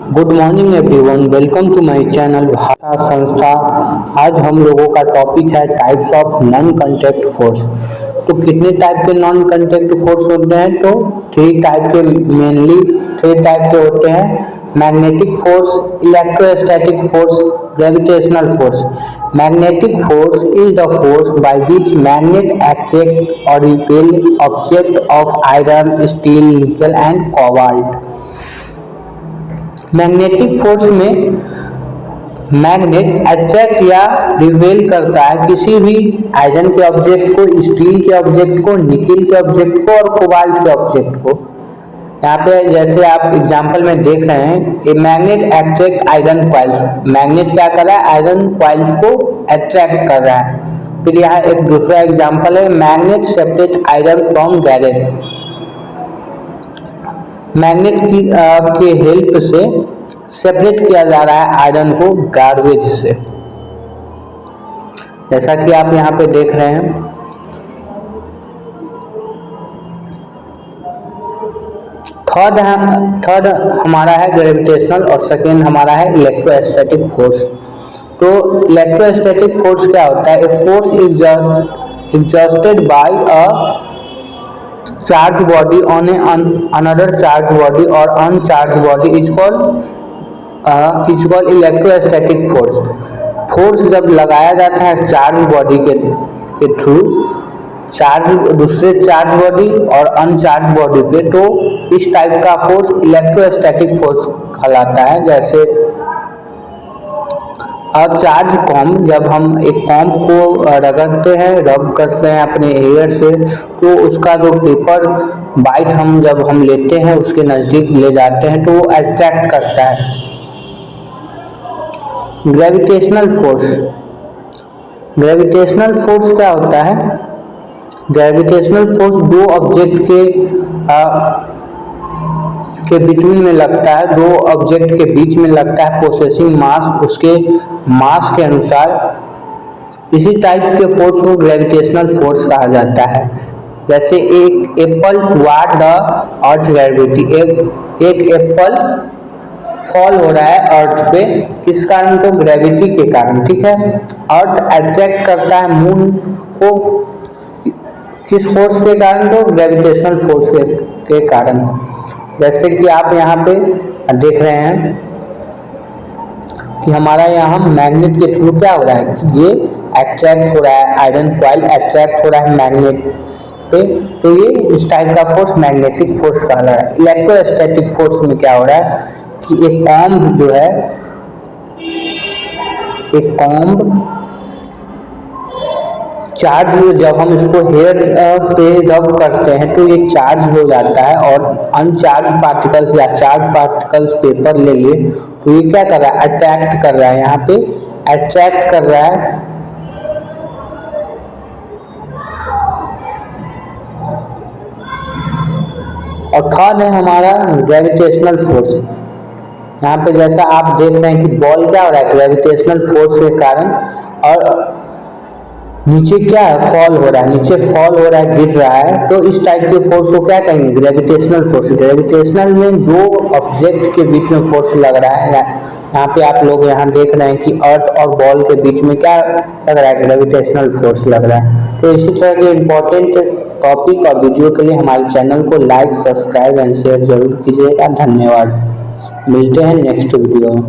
Good morning everyone, welcome to my channel Bhasha Sanstha. आज हम लोगों का टॉपिक है types of non contact force. तो कितने टाइप के नॉन कांटेक्ट फोर्स होते हैं? तो थ्री टाइप के, मेनली थ्री टाइप के होते हैं: magnetic force, electrostatic force, gravitational force. Magnetic force is the force by which magnet attract और repel object of iron, steel, nickel and cobalt. Magnetic force में magnet attract या repel करता है किसी भी आयरन के ऑब्जेक्ट को, स्टील के ऑब्जेक्ट को, निकिल के ऑब्जेक्ट को और कोबाल्ट के ऑब्जेक्ट को। यहाँ पे जैसे आप एग्जांपल में देख रहे हैं, a magnet attract iron coils. Magnet क्या कर रहा है? आयरन कॉइल्स को अट्रैक्ट कर रहा है। फिर यहाँ एक दूसरा एग्जांपल है, magnet separate iron from garage. Magnet की हेल्प से सेपरेट किया जा रहा है आयरन को गार्बेज से, जैसा कि आप यहाँ पे देख रहे हैं। थर्ड हमारा है ग्रेविटेशनल और सेकेंड हमारा है इलेक्ट्रोस्टैटिक फोर्स। तो इलेक्ट्रोस्टैटिक फोर्स क्या होता है? A force exerted by a charged body on another charged body or uncharged body is called electrostatic force। Force जब लगाया जाता है चार्ज बॉडी के थ्रू, दूसरे चार्ज बॉडी और अनचार्ज बॉडी पे, तो इस टाइप का फोर्स इलेक्ट्रोस्टैटिक फोर्स कहलाता है। जैसे चार्ज कॉम्ब, जब हम एक कॉम्ब को रगड़ते हैं, रब करते हैं अपने हेयर से, तो उसका जो पेपर बाइट जब हम लेते हैं, उसके नज़दीक ले जाते हैं तो वो अट्रैक्ट करता है। ग्रेविटेशनल फोर्स क्या होता है? ग्रेविटेशनल फोर्स दो ऑब्जेक्ट के बिटवीन में लगता है, दो ऑब्जेक्ट के बीच में लगता है, पोसेसिंग मास, उसके मास के अनुसार। इसी टाइप के फोर्स को ग्रेविटेशनल फोर्स कहा जाता है। जैसे एक Apple toward the earth gravity, एक एप्पल फॉल हो रहा है अर्थ पे, किस कारण? तो ग्रेविटी के कारण। ठीक है। अर्थ अट्रैक्ट करता है मून को, किस फोर्स के कारण? तो ग्रेविटेशनल फोर्स के कारण। जैसे कि आप यहाँ पे देख रहे हैं कि हमारा यहाँ मैग्नेट के थ्रू क्या हो रहा है कि ये अट्रैक्ट हो रहा है, आयरन कॉइल अट्रैक्ट हो रहा है मैग्नेट पे, तो ये इस टाइप का फोर्स मैग्नेटिक फोर्स कहा जा रहा है। इलेक्ट्रोस्टैटिक फोर्स में क्या हो रहा है कि एक कॉम्ब जो है, एक कॉम्ब चार्ज, जब हम इसको हेयर पे रब करते हैं तो ये चार्ज हो जाता है, और अनचार्ज पार्टिकल्स या चार्ज पार्टिकल्स पेपर ले लिए तो ये क्या कर रहा है? अट्रैक्ट कर रहा है, यहाँ पे अट्रैक्ट कर रहा है। और थर्ड है हमारा ग्रेविटेशनल फोर्स। यहाँ पे जैसा आप देख रहे हैं कि बॉल क्या हो रहा है? ग्रेविटेशनल फोर्स के कारण, और नीचे क्या है? फॉल हो रहा है, नीचे फॉल हो रहा है, गिर रहा है। तो इस टाइप के फोर्स को क्या कहेंगे? Gravitational force. ग्रेविटेशनल में दो ऑब्जेक्ट के बीच में फोर्स लग रहा है। यहाँ पे आप लोग यहाँ देख रहे हैं कि अर्थ और बॉल के बीच में क्या लग रहा है? ग्रेविटेशनल फोर्स लग रहा है। तो इसी तरह के इम्पोर्टेंट टॉपिक और वीडियो के लिए हमारे चैनल को लाइक, सब्सक्राइब एंड शेयर जरूर कीजिएगा। धन्यवाद। मिलते हैं नेक्स्ट वीडियो में।